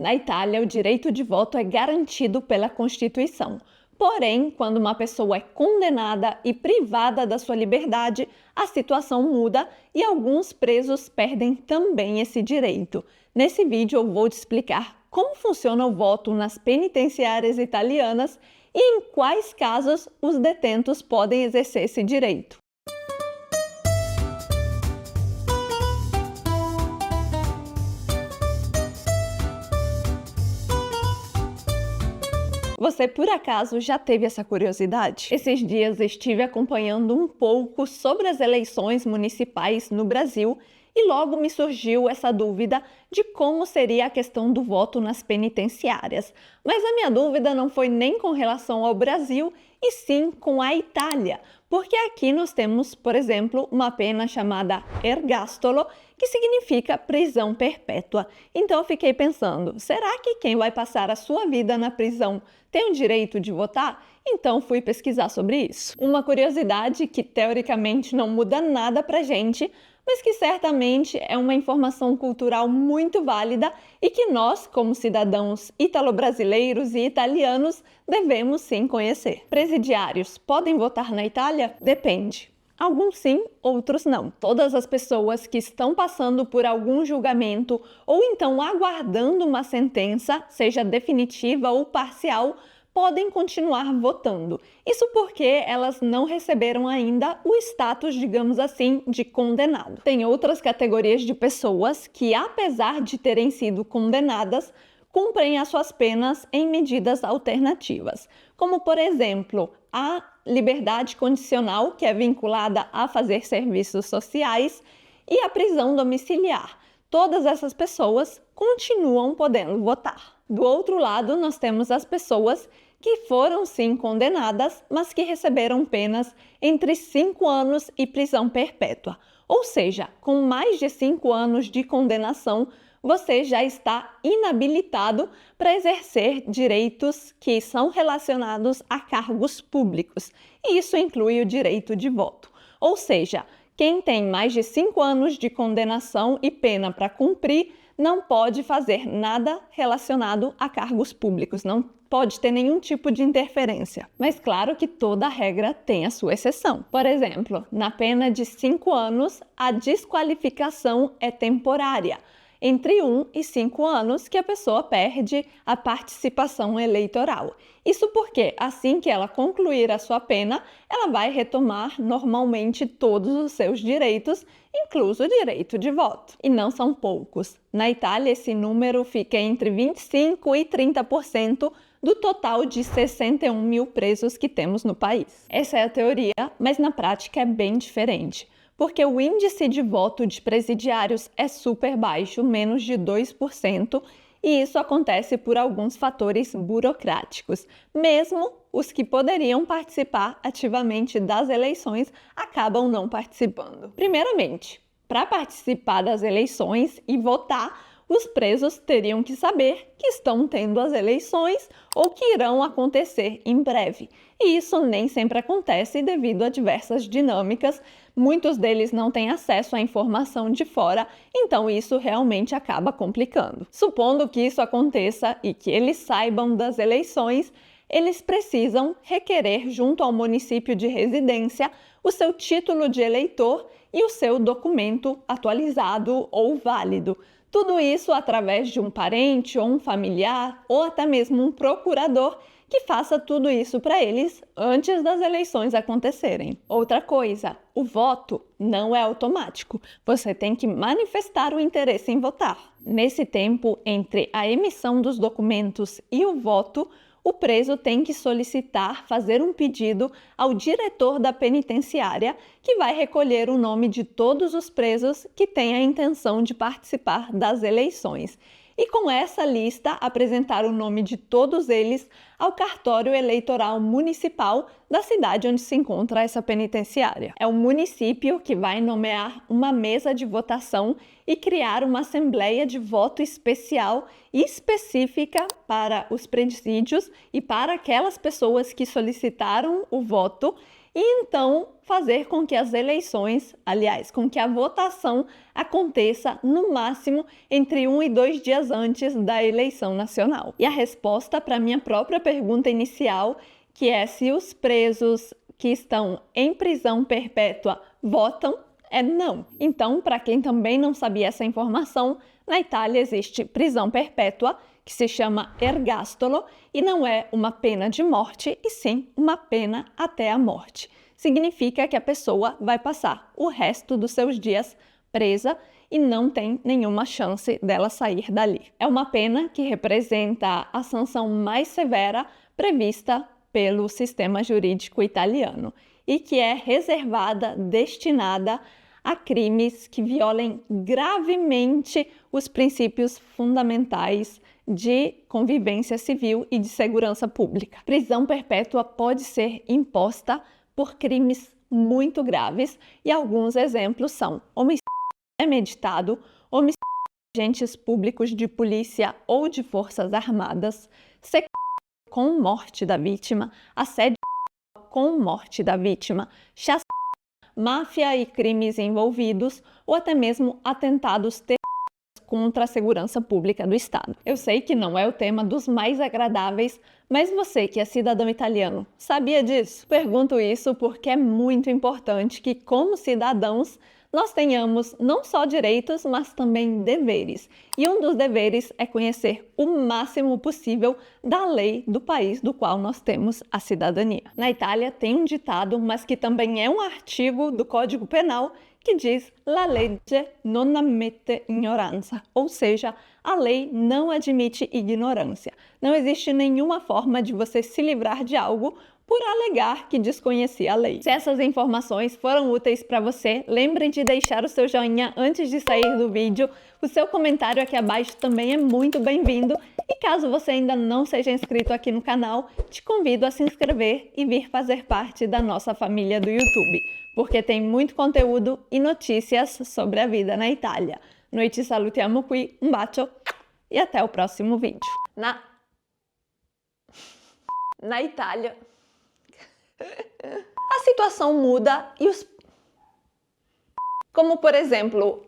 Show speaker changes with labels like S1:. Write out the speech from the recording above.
S1: Na Itália, o direito de voto é garantido pela Constituição. Porém, quando uma pessoa é condenada e privada da sua liberdade, a situação muda e alguns presos perdem também esse direito. Nesse vídeo eu vou te explicar como funciona o voto nas penitenciárias italianas e em quais casos os detentos podem exercer esse direito. Você, por acaso, já teve essa curiosidade? Esses dias estive acompanhando um pouco sobre as eleições municipais no Brasil e logo me surgiu essa dúvida de como seria a questão do voto nas penitenciárias. Mas a minha dúvida não foi nem com relação ao Brasil, e sim com a Itália, porque aqui nós temos, por exemplo, uma pena chamada ergastolo, que significa prisão perpétua. Então eu fiquei pensando, será que quem vai passar a sua vida na prisão tem o direito de votar? Então fui pesquisar sobre isso. Uma curiosidade que teoricamente não muda nada pra gente, mas que certamente é uma informação cultural muito válida e que nós, como cidadãos italo-brasileiros e italianos, devemos sim conhecer. Presidiários podem votar na Itália? Depende. Alguns sim, outros não. Todas as pessoas que estão passando por algum julgamento ou então aguardando uma sentença, seja definitiva ou parcial, podem continuar votando. Isso porque elas não receberam ainda o status, digamos assim, de condenado. Tem outras categorias de pessoas que, apesar de terem sido condenadas, cumprem as suas penas em medidas alternativas, como, por exemplo, a liberdade condicional, que é vinculada a fazer serviços sociais, e a prisão domiciliar. Todas essas pessoas continuam podendo votar. Do outro lado, nós temos as pessoas que foram sim condenadas, mas que receberam penas entre 5 anos e prisão perpétua. Ou seja, com mais de 5 anos de condenação, você já está inabilitado para exercer direitos que são relacionados a cargos públicos. E isso inclui o direito de voto. Ou seja, quem tem mais de 5 anos de condenação e pena para cumprir não pode fazer nada relacionado a cargos públicos, não pode ter nenhum tipo de interferência. Mas claro que toda regra tem a sua exceção. Por exemplo, na pena de 5 anos, a desqualificação é temporária. Entre 1 e 5 anos que a pessoa perde a participação eleitoral. Isso porque, assim que ela concluir a sua pena, ela vai retomar normalmente todos os seus direitos, incluso o direito de voto. E não são poucos. Na Itália, esse número fica entre 25% e 30% do total de 61 mil presos que temos no país. Essa é a teoria, mas na prática é bem diferente. Porque o índice de voto de presidiários é super baixo, menos de 2%, e isso acontece por alguns fatores burocráticos. Mesmo os que poderiam participar ativamente das eleições acabam não participando. Primeiramente, para participar das eleições e votar, os presos teriam que saber que estão tendo as eleições ou que irão acontecer em breve. E isso nem sempre acontece devido a diversas dinâmicas. Muitos deles não têm acesso à informação de fora, então isso realmente acaba complicando. Supondo que isso aconteça e que eles saibam das eleições, eles precisam requerer junto ao município de residência o seu título de eleitor e o seu documento atualizado ou válido. Tudo isso através de um parente ou um familiar ou até mesmo um procurador que faça tudo isso para eles antes das eleições acontecerem. Outra coisa, o voto não é automático. Você tem que manifestar o interesse em votar. Nesse tempo entre a emissão dos documentos e o voto, o preso tem que solicitar fazer um pedido ao diretor da penitenciária, que vai recolher o nome de todos os presos que têm a intenção de participar das eleições. E com essa lista apresentar o nome de todos eles ao cartório eleitoral municipal da cidade onde se encontra essa penitenciária. É o município que vai nomear uma mesa de votação e criar uma assembleia de voto especial e específica para os presídios e para aquelas pessoas que solicitaram o voto. e então fazer com que as eleições, aliás, com que a votação aconteça no máximo entre 1 e 2 dias antes da eleição nacional. E a resposta para minha própria pergunta inicial, que é se os presos que estão em prisão perpétua votam, é não. Então, para quem também não sabia essa informação, na Itália existe prisão perpétua, que se chama ergastolo, e não é uma pena de morte, e sim uma pena até a morte. Significa que a pessoa vai passar o resto dos seus dias presa e não tem nenhuma chance dela sair dali. É uma pena que representa a sanção mais severa prevista pelo sistema jurídico italiano e que é reservada, destinada a crimes que violem gravemente os princípios fundamentais de convivência civil e de segurança pública. Prisão perpétua pode ser imposta por crimes muito graves e alguns exemplos são homicídio premeditado, homicídio de agentes públicos de polícia ou de forças armadas, sequestro com morte da vítima, assédio com morte da vítima, chacina, máfia e crimes envolvidos ou até mesmo atentados terroristas contra a segurança pública do Estado. Eu sei que não é o tema dos mais agradáveis, mas você que é cidadão italiano, sabia disso? Pergunto isso porque é muito importante que, como cidadãos, nós tenhamos não só direitos, mas também deveres. E um dos deveres é conhecer o máximo possível da lei do país do qual nós temos a cidadania. Na Itália tem um ditado, mas que também é um artigo do Código Penal, que diz la legge non ammette ignoranza, ou seja, a lei não admite ignorância. Não existe nenhuma forma de você se livrar de algo por alegar que desconhecia a lei. Se essas informações foram úteis para você, lembre de deixar o seu joinha antes de sair do vídeo. O seu comentário aqui abaixo também é muito bem-vindo. E caso você ainda não seja inscrito aqui no canal, te convido a se inscrever e vir fazer parte da nossa família do YouTube, porque tem muito conteúdo e notícias sobre a vida na Itália. Noi ci salutiamo qui, um bacio e até o próximo vídeo. Na Itália, a situação muda e os... Como por exemplo...